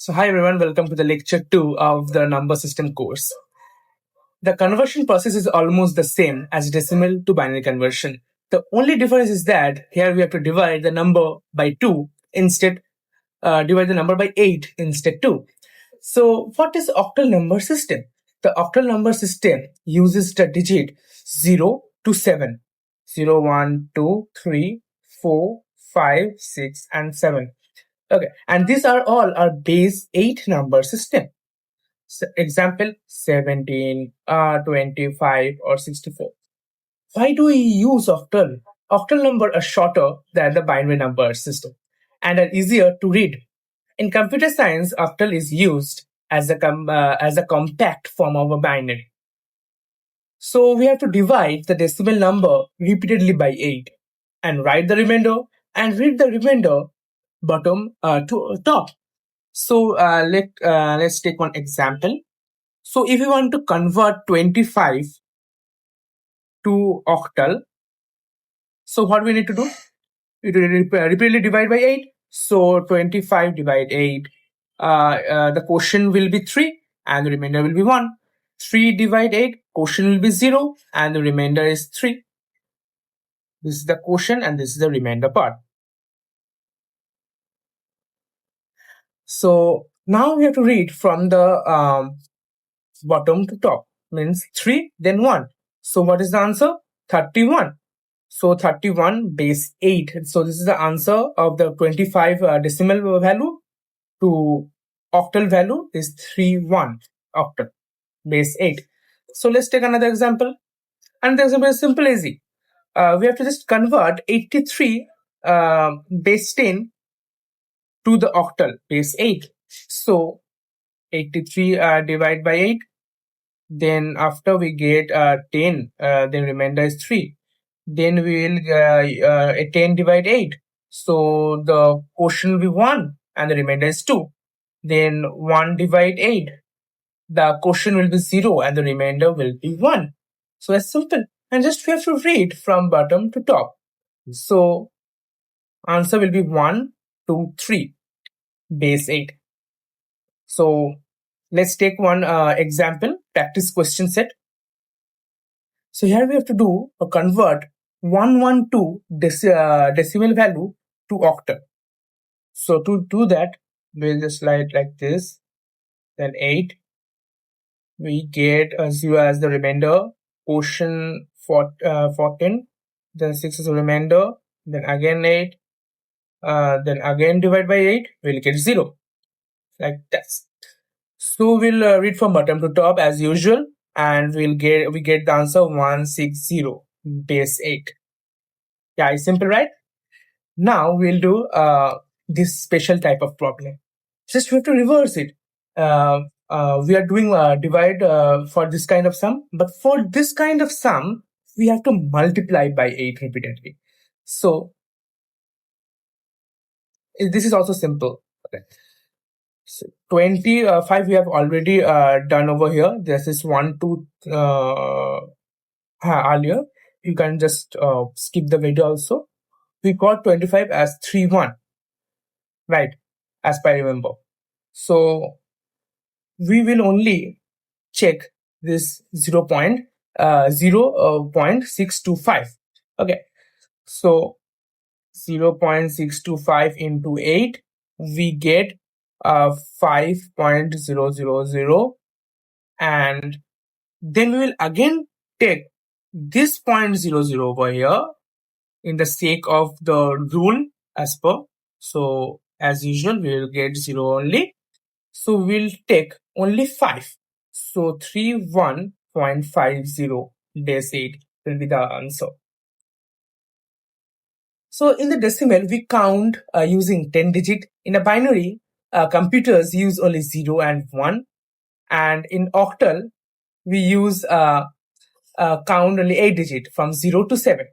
So hi everyone, welcome to the lecture 2 of the number system course. The conversion process is almost the same as decimal to binary conversion. The only difference is that here we have to divide the number by 2 instead, divide the number by 8 instead 2. So what is octal number system? The octal number system uses the digit 0 to 7. 0, 1, 2, 3, 4, 5, 6 and 7. Okay, and these are all our base 8 number system. So example 17, 25 or 64. Why do we use octal? Octal number are shorter than the binary number system and are easier to read. In computer science, octal is used as a compact form of a binary. So we have to divide the decimal number repeatedly by 8 and write the remainder and read the remainder bottom to top. So let's take one example. So if you want to convert 25 to octal, so what we need to do? We repeatedly divide by 8. So 25 divide 8. The quotient will be 3 and the remainder will be 1. 3 divide 8, quotient will be 0 and the remainder is 3. This is the quotient and this is the remainder part. So now we have to read from the bottom to top, means 3 then 1. So what is the answer? 31. So 31 base 8. So this is the answer of the 25 decimal value to octal value is 31 octal base 8. So let's take another example. And the example is simple easy. We have to just convert 83 base 10 to the octal base 8. So 83 divide by 8. Then after we get 10, then remainder is 3. Then we will 10 divide 8. So the quotient will be 1 and the remainder is 2. Then 1 divide 8. The quotient will be 0 and the remainder will be 1. So it's simple. And just we have to read from bottom to top. So answer will be 1, 2, 3 base 8. So let's take one example, practice question set. So here we have to do a convert 112 decimal value to octal. So to do that, we'll just write like this, then 8. We get 0 as the remainder, quotient 14, then 6 is the remainder, then again 8, then again divide by 8, we'll get 0, like that. So we'll read from bottom to top as usual, and we get the answer 160 base 8. Yeah, it's simple, right? Now we'll do this special type of problem. Just we have to reverse it. We are doing divide for this kind of sum, but for this kind of sum, we have to multiply by 8 repeatedly. So this is also simple. Okay. So 25 we have already done over here. This is 1, 2 earlier. You can just skip the video also. We got 25 as 3, 1. Right, as I remember. So we will only check this 0.625. Okay, so 0.625 into 8, we get 5.000, and then we will again take this 0.00 over here in the sake of the rule as per. So as usual, we will get 0 only. So we'll take only 5. So 31.50 base 8 will be the answer. So in the decimal, we count using 10 digit. In a binary, computers use only 0 and 1. And in octal, we use count only 8 digit from 0 to 7.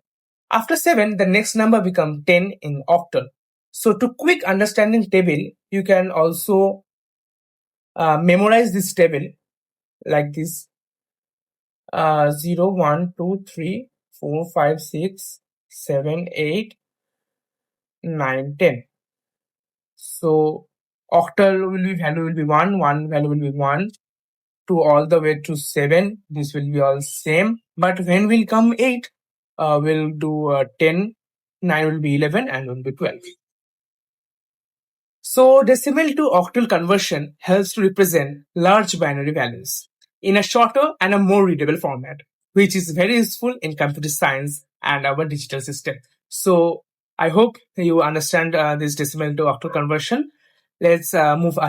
After 7, the next number becomes 10 in octal. So to quick understanding table, you can also memorize this table like this. 0, 1, 2, 3, 4, 5, 6, 7, 8, 9, 10. So Octal value will be 1, 1 value will be 1, to all the way to 7. This will be all same. But when will come 8, we'll do 10, 9 will be 11, and will be 12. So decimal to octal conversion helps to represent large binary values in a shorter and a more readable format, which is very useful in computer science and our digital system. So I hope you understand this decimal to octal conversion. Let's move ahead.